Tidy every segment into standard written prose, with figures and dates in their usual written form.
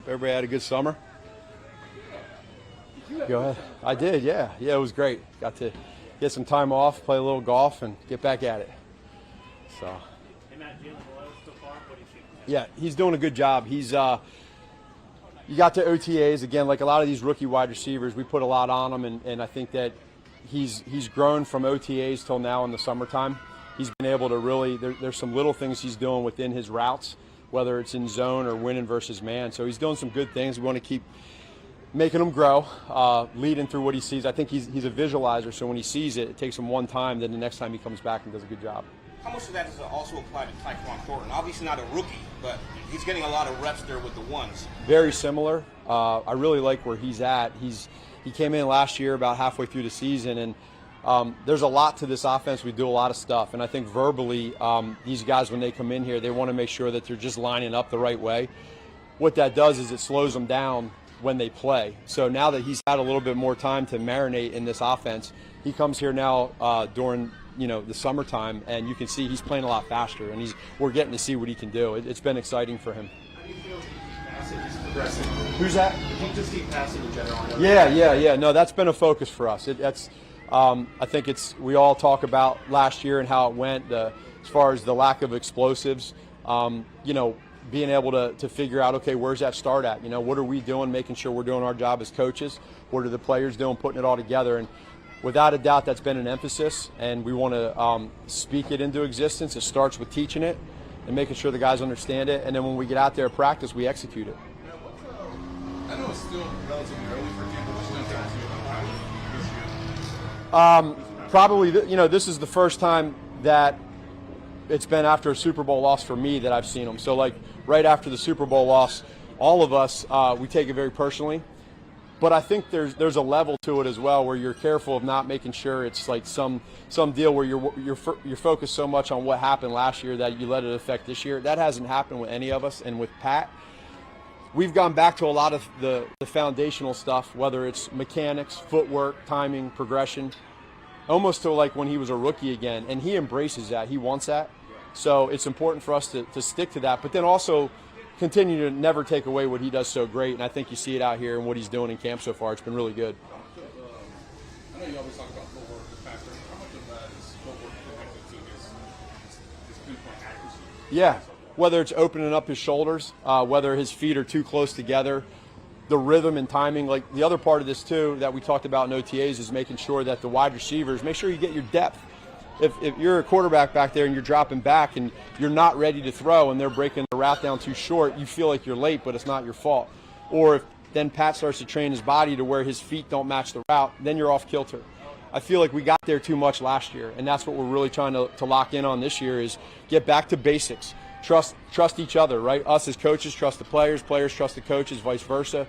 Everybody had a good summer? Go ahead. I did, yeah. Yeah, it was great. Got to get some time off, play a little golf, and get back at it. So. Hey, Matt, Jalen Boyle so far, what do you think? Yeah, he's doing a good job. He's you got to OTAs again, like a lot of these rookie wide receivers. We put a lot on him, and I think that he's grown from OTAs till now in the summertime. He's been able to really. There's some little things he's doing within his routes, whether it's in zone or winning versus man. So he's doing some good things. We want to keep making him grow, leading through what he sees. I think he's a visualizer, so when he sees it, it takes him one time, then the next time he comes back and does a good job. How much of that does also apply to Tyquan Thornton? Obviously not a rookie, but he's getting a lot of reps there with the ones. Very similar. I really like where he's at. He came in last year about halfway through the season, and there's a lot to this offense. We do a lot of stuff, and I think verbally these guys, when they come in here, they want to make sure that they're just lining up the right way. What that does is it slows them down when they play. So now that he's had a little bit more time to marinate in this offense, he comes here now during the summertime, and you can see he's playing a lot faster, and we're getting to see what he can do. It's been exciting for him. How do you feel passing is progressing? Who's that? You just see passing in general. Yeah. No, that's been a focus for us. I think we all talk about last year and how it went, as far as the lack of explosives. Being able to figure out, okay, where's that start at? What are we doing, making sure we're doing our job as coaches? What are the players doing, putting it all together? And without a doubt, that's been an emphasis, and we want to speak it into existence. It starts with teaching it and making sure the guys understand it, and then when we get out there at practice, we execute it. I know it's still relatively early for Tampa. What's going to ask you about this year? Probably, this is the first time that it's been after a Super Bowl loss for me that I've seen him. So, like, right after the Super Bowl loss, all of us, we take it very personally. But I think there's a level to it as well where you're careful of not making sure it's like some deal where you're focused so much on what happened last year that you let it affect this year. That hasn't happened with any of us. And with Pat, we've gone back to a lot of the foundational stuff, whether it's mechanics, footwork, timing, progression, almost to like when he was a rookie again. And he embraces that. He wants that. So it's important for us to stick to that, but then also continue to never take away what he does so great. And I think you see it out here and what he's doing in camp so far. It's been really good. I know you always talk about footwork as a factor. How much of that is footwork connected to his pinpoint accuracy? Yeah, whether it's opening up his shoulders, whether his feet are too close together, the rhythm and timing. Like the other part of this too that we talked about in OTAs is making sure that the wide receivers, make sure you get your depth. If you're a quarterback back there and you're dropping back and you're not ready to throw and they're breaking the route down too short, you feel like you're late, but it's not your fault. Or if then Pat starts to train his body to where his feet don't match the route, then you're off kilter. I feel like we got there too much last year, and that's what we're really trying to lock in on this year is get back to basics. Trust each other, right? Us as coaches trust the players trust the coaches, vice versa.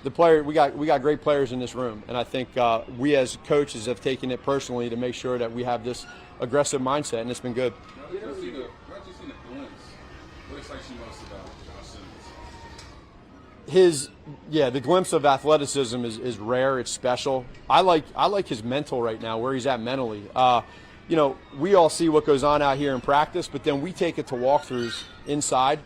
We got great players in this room, and I think we as coaches have taken it personally to make sure that we have this aggressive mindset, and it's been good. You've actually seen the glimpse. What excites you most about Josh Simmons? The glimpse of athleticism is rare. It's special. I like his mental right now, where he's at mentally. We all see what goes on out here in practice, but then we take it to walkthroughs inside.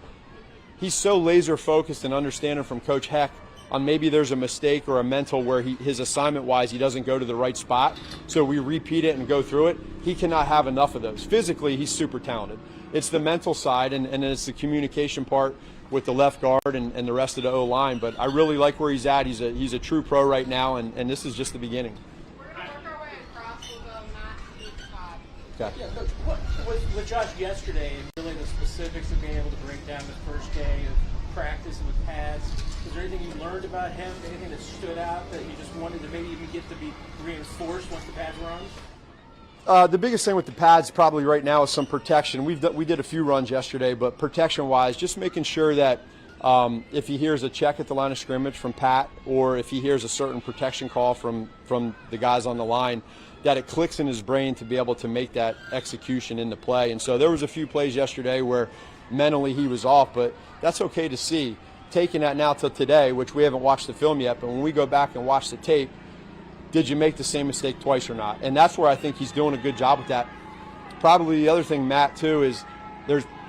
He's so laser focused and understanding from Coach Heck on maybe there's a mistake or a mental where his assignment-wise he doesn't go to the right spot, so we repeat it and go through it. He cannot have enough of those. Physically, he's super talented. It's the mental side, and then it's the communication part with the left guard and the rest of the O-line. But I really like where he's at. He's a true pro right now, and this is just the beginning. Okay. Yeah, Coach, with Josh yesterday and really the specifics of being able to break down the first day of practice and with pads, is there anything you learned about him, anything that stood out that you just wanted to maybe even get to be reinforced once the pads were on? The biggest thing with the pads probably right now is some protection. We did a few runs yesterday, but protection-wise, just making sure that if he hears a check at the line of scrimmage from Pat, or if he hears a certain protection call from the guys on the line, that it clicks in his brain to be able to make that execution in the play. And so there was a few plays yesterday where mentally he was off, but that's okay to see. Taking that now till today, which we haven't watched the film yet, but when we go back and watch the tape, did you make the same mistake twice or not? And that's where I think he's doing a good job with that. Probably the other thing, Matt, too, is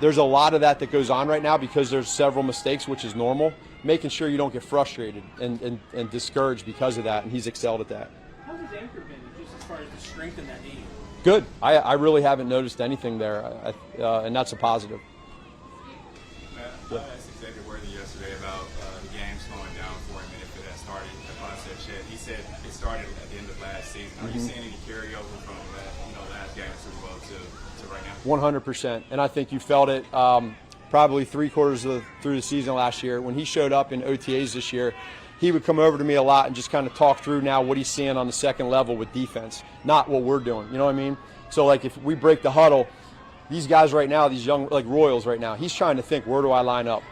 there's a lot of that goes on right now because there's several mistakes, which is normal. making sure you don't get frustrated and discouraged because of that, and he's excelled at that. How's his anchor been, just as far as the strength in that knee? Good. I really haven't noticed anything there, and that's a positive. I asked Xavier Worthy yesterday about the game slowing down for him and if it had started the concept yet. He said it started at the end of last season. Are you seeing any carryover from last game to Super Bowl to right now? 100%. And I think you felt it probably three-quarters through the season last year. When he showed up in OTAs this year, he would come over to me a lot and just kind of talk through now what he's seeing on the second level with defense, not what we're doing. You know what I mean? So, like, if we break the huddle, these guys right now, these young, like Royals right now, he's trying to think, where do I line up?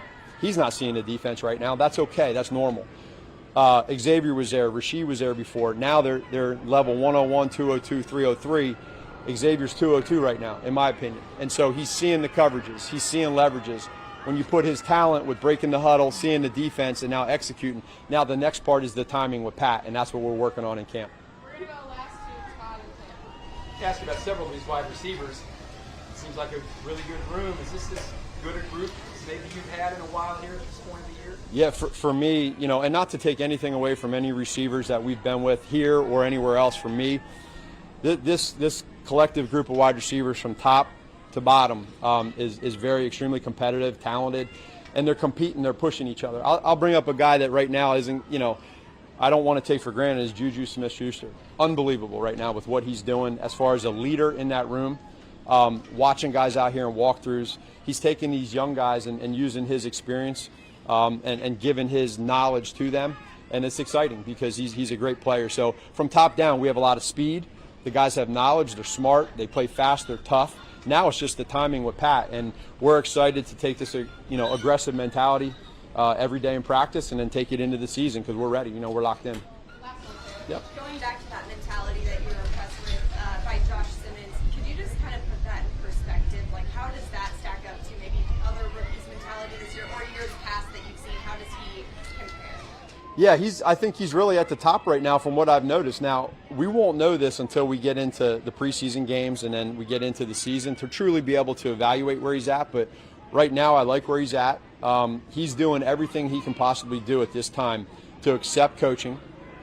He's not seeing the defense right now. That's okay. That's normal. Xavier was there. Rasheed was there before. Now they're level 101, 202, 303. Xavier's 202 right now, in my opinion. And so he's seeing the coverages. He's seeing leverages. When you put his talent with breaking the huddle, seeing the defense, and now executing, now the next part is the timing with Pat, and that's what we're working on in camp. We're going to go last to Todd and Tim. Ask about several of these wide receivers. It seems like a really good room. Is this as good a group as maybe you've had in a while here at this point of the year? Yeah, for me, and not to take anything away from any receivers that we've been with here or anywhere else, for me, this collective group of wide receivers from top to bottom is very extremely competitive, talented, and they're competing, they're pushing each other. I'll bring up a guy that right now isn't, I don't want to take for granted, is Juju Smith-Schuster. Unbelievable right now with what he's doing as far as a leader in that room. Watching guys out here in walkthroughs, he's taking these young guys and using his experience and giving his knowledge to them, and it's exciting because he's a great player. So from top down, we have a lot of speed. The guys have knowledge, they're smart, they play fast, they're tough. Now it's just the timing with Pat, and we're excited to take this aggressive mentality every day in practice and then take it into the season because we're ready. We're locked in. Last one, Sarah. Yep. Going back to that mentality that you were impressed with by Josh Simmons, could you just kind of put that in perspective? Like, how does that stack up to maybe other rookies' mentality this year or years past that you've seen? How does he compare? Yeah, I think he's really at the top right now from what I've noticed. Now, we won't know this until we get into the preseason games and then we get into the season to truly be able to evaluate where he's at. But right now, I like where he's at. He's doing everything he can possibly do at this time to accept coaching,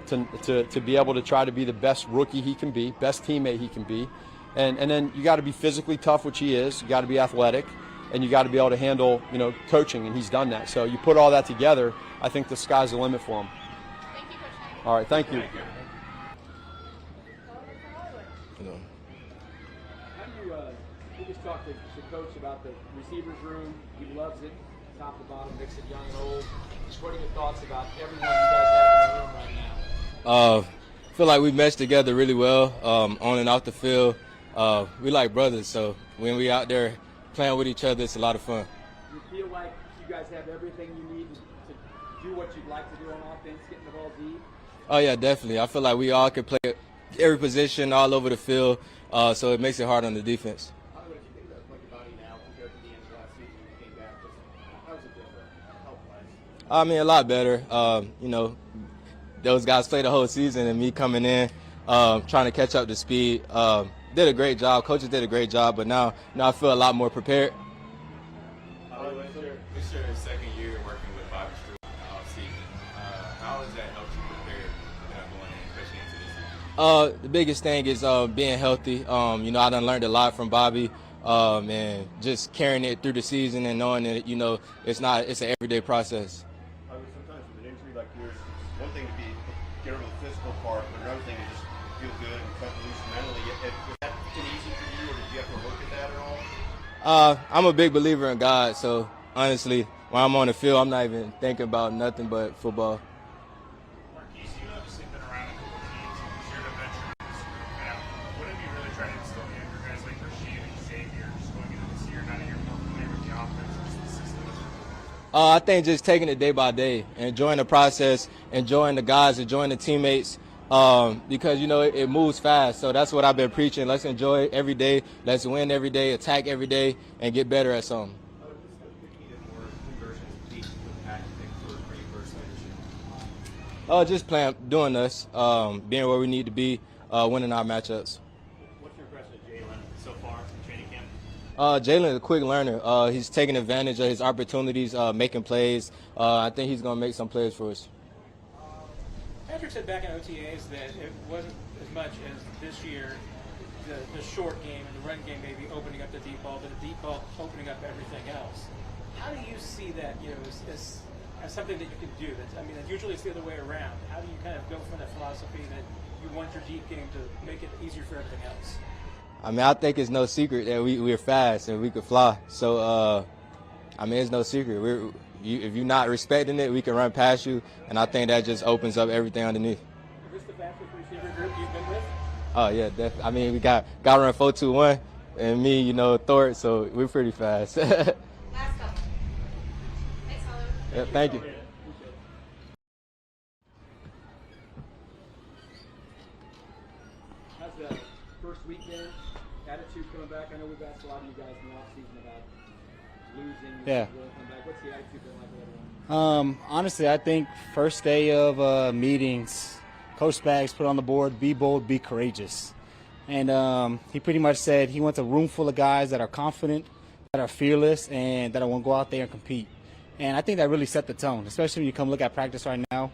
to be able to try to be the best rookie he can be, best teammate he can be. And then you got to be physically tough, which he is. You got to be athletic, and you got to be able to handle, coaching, and he's done that. So you put all that together, I think the sky's the limit for him. Thank you, Coach. All right, thank you. How do you just talk to Coach about the receivers room? He loves it, top to bottom, mix it young and old. Just what are your thoughts about everyone you guys have in the room right now? I feel like we mesh together really well on and off the field. We like brothers, so when we out there playing with each other, it's a lot of fun. You feel like you guys have everything you need to do what you'd like to do on offense, getting the ball deep? Oh, yeah, definitely. I feel like we all can play every position all over the field, so it makes it hard on the defense. How do you think about your body now compared to the end of last season when you came back? How's it different health-wise? I mean, a lot better. Those guys played the whole season, and me coming in, trying to catch up to speed. Did a great job. Coaches did a great job, but now I feel a lot more prepared. This your second year working with Bobby Stewart in the offseason. How has that helped you prepare going in, especially into this season? The biggest thing is being healthy. I done learned a lot from Bobby, and just carrying it through the season and knowing that it's an everyday process. Sometimes with an injury like yours, it's one thing to get over the physical part, but another thing to just feel good and cut loose mentally. Was that easy for you, or did you have to look at that at all? I'm a big believer in God, so honestly, when I'm on the field, I'm not even thinking about nothing but football. Marquise, you obviously been around a couple of teams and shared a veteran in this group. What have you really tried to instill in younger guys like Rasheed and Xavier just going into this year, now that you're more familiar with the offense and just the system? I think just taking it day by day, enjoying the process, enjoying the guys, enjoying the teammates, because it moves fast. So that's what I've been preaching. Let's enjoy it every day. Let's win every day, attack every day, and get better at something. Just doing us, being where we need to be, winning our matchups. What's your impression of Jalen so far in training camp? Jalen is a quick learner. He's taking advantage of his opportunities, making plays. I think he's going to make some plays for us. Patrick said back in OTAs that it wasn't as much as this year, the short game and the run game maybe opening up the deep ball, but the deep ball opening up everything else. How do you see that, as something that you can do? Usually it's the other way around. How do you kind of go from that philosophy that you want your deep game to make it easier for everything else? I think it's no secret that we're fast and we could fly. So, it's no secret. If you're not respecting it, we can run past you, and I think that just opens up everything underneath. Is this the fastest receiver group you've been with? Oh, yeah, definitely. We got run 4-2-1, and me, Thor, so we're pretty fast. Last couple. Thanks, Hollywood. Yeah, thank you. How's the first weekend attitude coming back? I know we've asked a lot of you guys in the offseason about losing. Yeah. What's the attitude been like with everyone? Honestly, I think first day of meetings, Coach Spags put on the board, be bold, be courageous. And he pretty much said he wants a room full of guys that are confident, that are fearless, and that want to go out there and compete. And I think that really set the tone, especially when you come look at practice right now.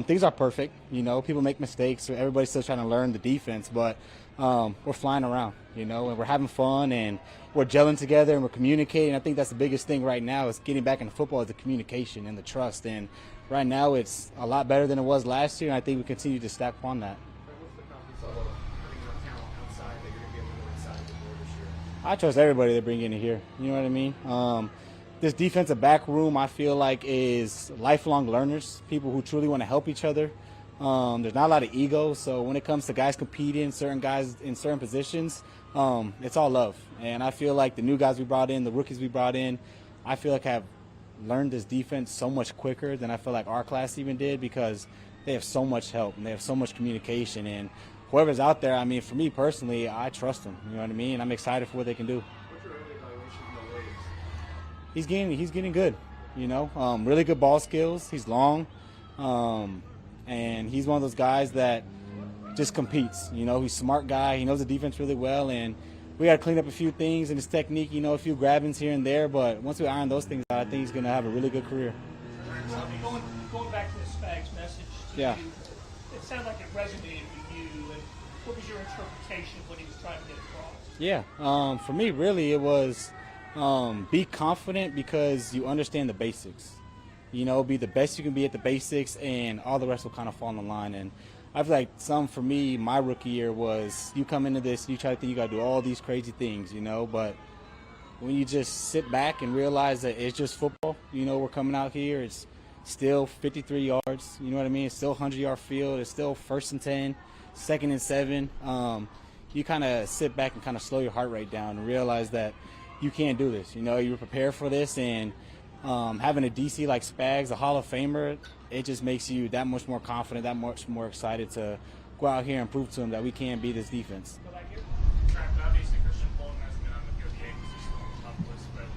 Things are perfect. People make mistakes. So everybody's still trying to learn the defense, but we're flying around, and we're having fun, and we're gelling together, and we're communicating. I think that's the biggest thing right now is getting back into football is the communication and the trust. And right now it's a lot better than it was last year, and I think we continue to stack upon that. What's the confidence level of having enough talent outside that you're going to be able to go inside the door this year? I trust everybody they bring in here. You know what I mean? This defensive back room, I feel like, is lifelong learners, people who truly want to help each other. There's not a lot of ego, so when it comes to guys competing, certain guys in certain positions, it's all love. And I feel like the new guys we brought in, the rookies we brought in, I feel like have learned this defense so much quicker than I feel like our class even did because they have so much help and they have so much communication. And whoever's out there, for me personally, I trust them. You know what I mean? I'm excited for what they can do. What's your early evaluation of Williams? He's getting good, really good ball skills. He's long, and he's one of those guys that just competes. He's a smart guy. He knows the defense really well, and we got to clean up a few things in his technique, a few grabbings here and there. But once we iron those things out, I think he's going to have a really good career. Going back to the Spags message to Yeah. you, it sounded like it resonated with you. And what was your interpretation of what he was trying to get across? Yeah, for me, really, it was be confident because you understand the basics. Be the best you can be at the basics, and all the rest will kind of fall in line. And I feel like for me, my rookie year was you come into this, you try to think you got to do all these crazy things, but when you just sit back and realize that it's just football, we're coming out here, it's still 53 yards, you know what I mean? It's still 100-yard field, it's still 1st and 10, 2nd and 7. You kind of sit back and kind of slow your heart rate down and realize that you can't do this. You were prepared for this, and having a DC like Spags, a Hall of Famer, it just makes you that much more confident, that much more excited to go out here and prove to him that we can beat this defense. Trent, obviously Christian Fulton hasn't been on the field yet because he's still on the tough list, but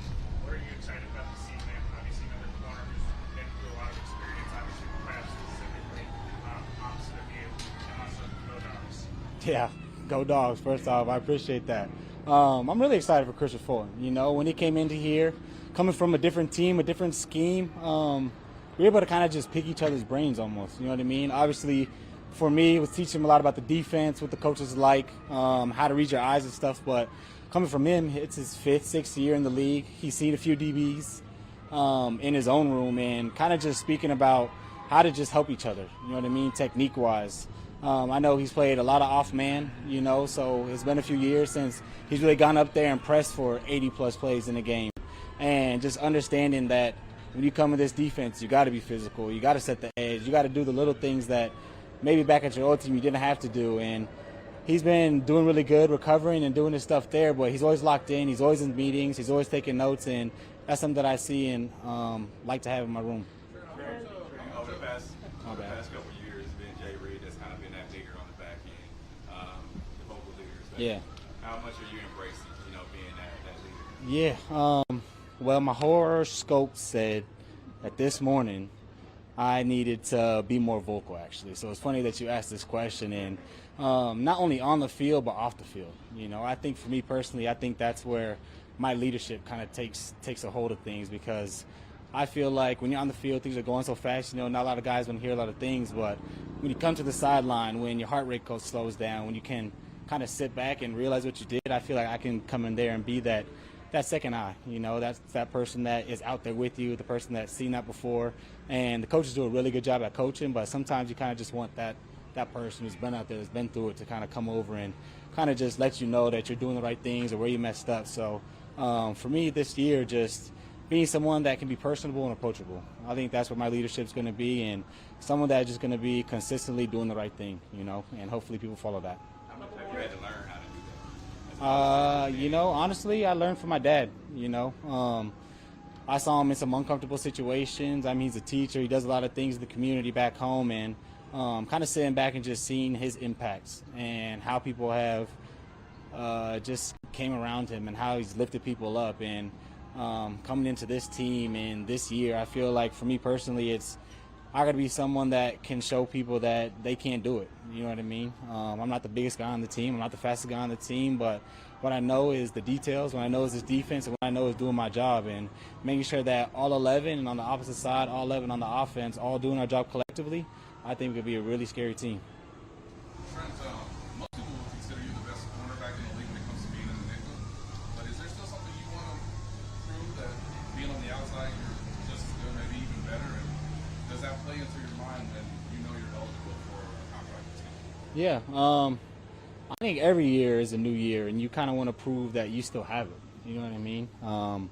what are you excited about the season? Obviously another corner who's been through a lot of experience, obviously the class specifically, opposite of you, and also Go Dogs. Yeah, go Dogs. First off, I appreciate that. I'm really excited for Christian Fulton. When he came into here, coming from a different team, a different scheme, we were able to kind of just pick each other's brains almost. You know what I mean? Obviously, for me, it was teaching him a lot about the defense, what the coaches like, how to read your eyes and stuff. But coming from him, it's his 5th, 6th year in the league. He's seen a few DBs in his own room and kind of just speaking about how to just help each other. You know what I mean? Technique-wise. I know he's played a lot of off-man, so it's been a few years since he's really gone up there and pressed for 80-plus plays in a game. And just understanding that when you come in this defense, you got to be physical. You got to set the edge. You got to do the little things that maybe back at your old team you didn't have to do. And he's been doing really good, recovering and doing his stuff there. But he's always locked in. He's always in meetings. He's always taking notes. And that's something that I see and like to have in my room. Over the past couple of years, being Jay Reed, that's kind of been that leader on the back end, the vocal leaders. Yeah. How much are you embracing, being that leader? Yeah. Well, my horoscope said that this morning I needed to be more vocal, actually. So it's funny that you asked this question, and not only on the field but off the field. I think for me personally, I think that's where my leadership kind of takes a hold of things, because I feel like when you're on the field, things are going so fast. You know, not a lot of guys want to hear a lot of things, but when you come to the sideline, when your heart rate slows down, when you can kind of sit back and realize what you did, I feel like I can come in there and be that second eye. You know, that's that person that is out there with you, the person that's seen that before. And the coaches do a really good job at coaching, but sometimes you kind of just want that person who's been out there, that's been through it, to kind of come over and kind of just let you know that you're doing the right things or where you messed up. So for me this year, just being someone that can be personable and approachable. I think that's what my leadership's going to be, and someone that's just going to be consistently doing the right thing, you know, and hopefully people follow that. How much have you had to learn how to do that? You know, honestly, I learned from my dad, you know. I saw him in some uncomfortable situations. I mean, he's a teacher. He does a lot of things in the community back home, and kind of sitting back and just seeing his impacts and how people have just came around him and how he's lifted people up. And coming into this team and this year, I feel like for me personally, I got to be someone that can show people that they can't do it. You know what I mean? I'm not the biggest guy on the team. I'm not the fastest guy on the team, but what I know is the details. What I know is this defense, and what I know is doing my job and making sure that all 11, and on the opposite side, all 11 on the offense, all doing our job collectively. I think it could be a really scary team. Trent, most people will consider you the best cornerback in the league when it comes to being in the nickel. But is there still something you want to prove, that being on the outside you're just as good, maybe even better? And does that play into your mind when you know you're eligible for a contract? Yeah, I think every year is a new year, and you kind of want to prove that you still have it. You know what I mean?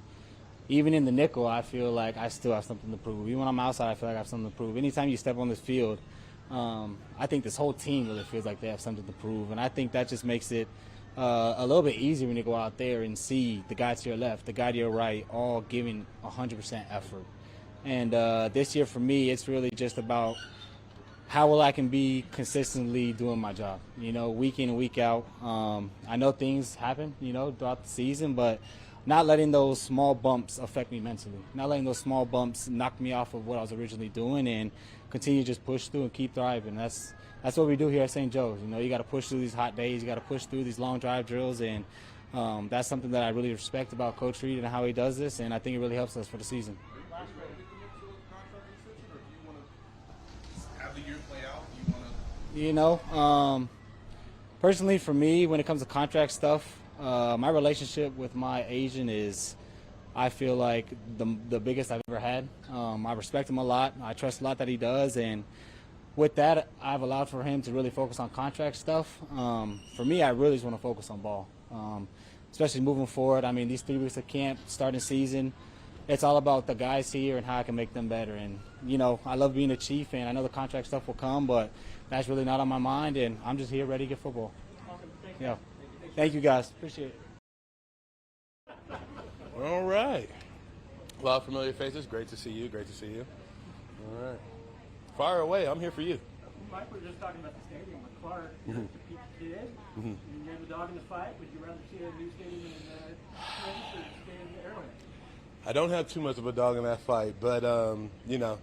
Even in the nickel, I feel like I still have something to prove. Even when I'm outside, I feel like I have something to prove. Anytime you step on this field, I think this whole team really feels like they have something to prove. And I think that just makes it a little bit easier when you go out there and see the guy to your left, the guy to your right, all giving 100% effort. And this year for me, it's really just about how well I can be consistently doing my job, you know, week in and week out. I know things happen, you know, throughout the season, but not letting those small bumps affect me mentally, not letting those small bumps knock me off of what I was originally doing, and continue to just push through and keep thriving. That's what we do here at St. Joe's. You know, you got to push through these hot days, you got to push through these long drive drills, and that's something that I really respect about Coach Reed and how he does this, and I think it really helps us for the season. You know, personally for me, when it comes to contract stuff, my relationship with my agent is, I feel like, the biggest I've ever had. I respect him a lot. I trust a lot that he does, and with that, I've allowed for him to really focus on contract stuff. For me, I really just want to focus on ball, especially moving forward. I mean, these 3 weeks of camp, starting season, it's all about the guys here and how I can make them better. And, you know, I love being a Chief, and I know the contract stuff will come, but that's really not on my mind, and I'm just here ready to get football. Yeah. Thank you, guys. Appreciate it. All right. A lot of familiar faces. Great to see you. Great to see you. All right. Fire away. I'm here for you. Mike, we were just talking about the stadium with Clark. You're a Peak kid. You're the dog in the fight. Would you rather see a new stadium in Kansas or stay in Arrowhead? I don't have too much of a dog in that fight, but, you know,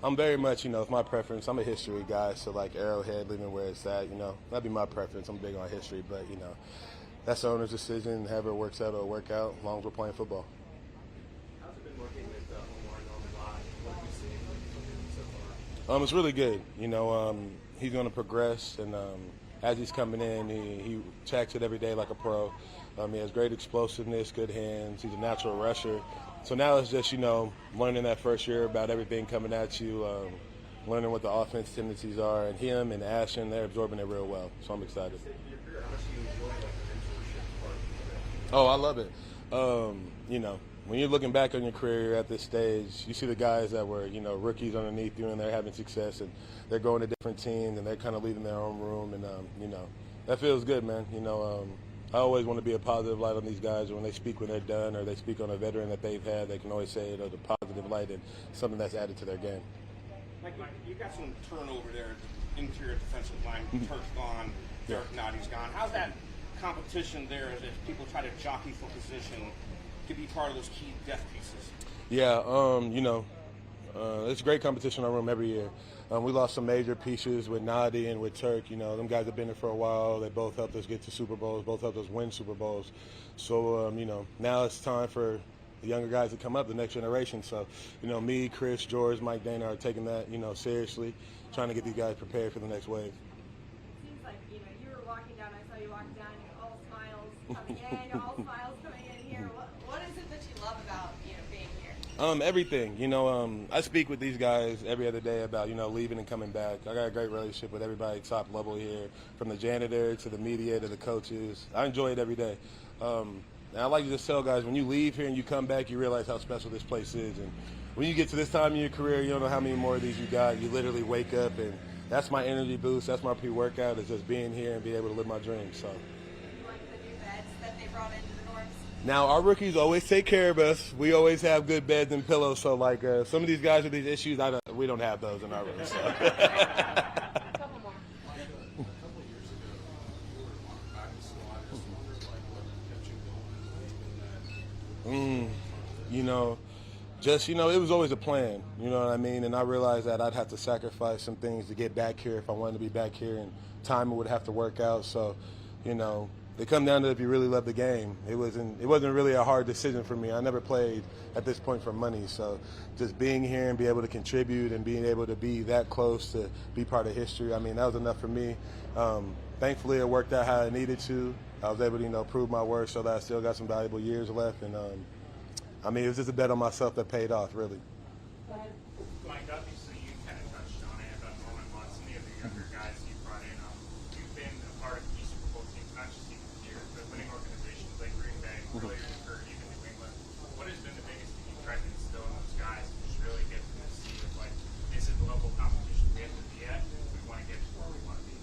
I'm very much, you know, it's my preference. I'm a history guy, so like Arrowhead, living where it's at, you know, that'd be my preference. I'm big on history, but, you know, that's the owner's decision. However it works out, it'll work out as long as we're playing football. How's it been working with Omar on the line? What have you seen so far? It's really good. You know, he's going to progress, and as he's coming in, he checks it every day like a pro. He has great explosiveness, good hands. He's a natural rusher. So now it's just, you know, learning that first year about everything coming at you, learning what the offense tendencies are, and him and Ashton, they're absorbing it real well. So I'm excited. Oh, I love it. You know, when you're looking back on your career at this stage, you see the guys that were, you know, rookies underneath you, and they're having success, and they're going to different teams, and they're kind of leading their own room, and, you know, that feels good, man. You know, I always want to be a positive light on these guys. When they speak when they're done, or they speak on a veteran that they've had, they can always say it as a positive light and something that's added to their game. Mike, you got some turnover there at the interior defensive line. Turk's gone, Trent Nagy's gone. How's that competition there as people try to jockey for position to be part of those key depth pieces? Yeah, you know, It's great competition in our room every year. We lost some major pieces with Nagy and with Turk. You know, them guys have been there for a while. They both helped us get to Super Bowls, both helped us win Super Bowls. So, you know, now it's time for the younger guys to come up, the next generation. So, you know, me, Chris, George, Mike, Dana are taking that, you know, seriously, trying to get these guys prepared for the next wave. It seems like, you know, you were walking down, I saw you walking down, you're all smiles coming in, you're all smiles coming in here. What is it that you love about, you know, being here? Everything. You know, I speak with these guys every other day about, you know, leaving and coming back. I got a great relationship with everybody top level here, from the janitor to the media to the coaches. I enjoy it every day. And I like to just tell guys, when you leave here and you come back, you realize how special this place is. And when you get to this time in your career, you don't know how many more of these you got. You literally wake up, and that's my energy boost. That's my pre-workout, is just being here and be able to live my dreams. So. You like the new beds that they brought into the dorms? Now, our rookies always take care of us. We always have good beds and pillows. So, like, some of these guys with these issues, we don't have those in our room. So. You know, just, you know, it was always a plan, you know what I mean? And I realized that I'd have to sacrifice some things to get back here if I wanted to be back here, and timing would have to work out. So, you know, it come down to if you really love the game. It wasn't really a hard decision for me. I never played at this point for money. So just being here and be able to contribute and being able to be that close to be part of history, I mean, that was enough for me. Thankfully, it worked out how I needed to. I was able to, you know, prove my worth so that I still got some valuable years left. And, I mean, it was just a bet on myself that paid off, really. Mike, obviously you kind of touched on it about Norman Lutz and the other younger guys you brought in. You've been a part of key Super Bowl teams, not just even here, but winning organizations like Green Bay, earlier in your career, even New England. What has been the biggest thing you've tried to instill in those guys to just really get them to see of, like, this is the level of competition we have to be at, we want to get to where we want to be?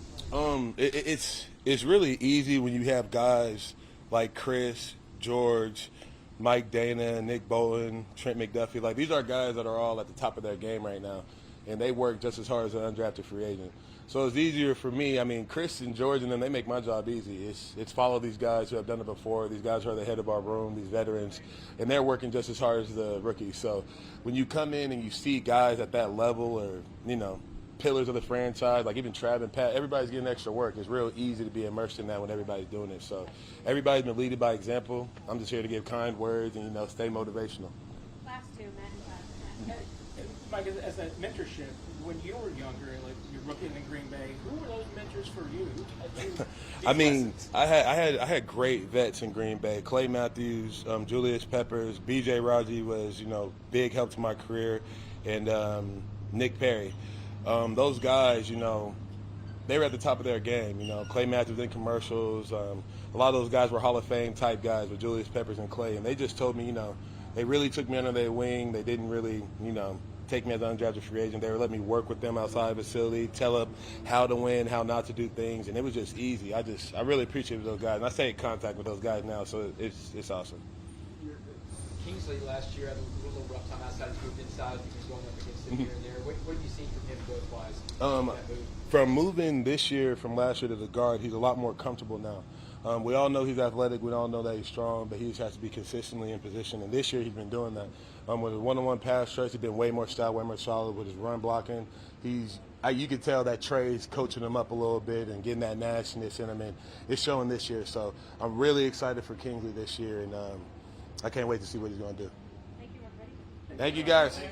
It's really easy when you have guys like Chris, George, Mike, Dana, Nick Bolton, Trent McDuffie. Like, these are guys that are all at the top of their game right now, and they work just as hard as an undrafted free agent. So it's easier for me. I mean, Chris and George and them, they make my job easy. It's follow these guys who have done it before. These guys who are the head of our room, these veterans, and they're working just as hard as the rookies. So when you come in and you see guys at that level, or, you know, pillars of the franchise, like even Trav and Pat, everybody's getting extra work. It's real easy to be immersed in that when everybody's doing it. So everybody's been leading by example. I'm just here to give kind words and, you know, stay motivational. Last two, Matt. Mike, as that mentorship, when you were younger, like you're rookie in Green Bay, who were those mentors for you? I mean, I had great vets in Green Bay. Clay Matthews, Julius Peppers, B.J. Raji was, you know, big help to my career, and Nick Perry. Those guys, you know, they were at the top of their game. You know, Clay Matthews in commercials. A lot of those guys were Hall of Fame type guys with Julius Peppers and Clay, and they just told me, you know, they really took me under their wing. They didn't really, you know, take me as an undrafted free agent. They would let me work with them outside the facility, tell them how to win, how not to do things, and it was just easy. I really appreciated those guys, and I stay in contact with those guys now, so it's awesome. Kingsley last year had a little rough time outside. He moved inside. He was going up against him here and there. What have you seen from him growth-wise? From moving this year from last year to the guard, he's a lot more comfortable now. We all know he's athletic. We all know that he's strong, but he just has to be consistently in position. And this year he's been doing that. With his one-on-one pass rush, he's been way more stout, way more solid with his run blocking. You can tell that Trey's coaching him up a little bit and getting that nastiness in him, and it's showing this year. So I'm really excited for Kingsley this year, and I can't wait to see what he's going to do. Thank you, everybody. Thank you, guys.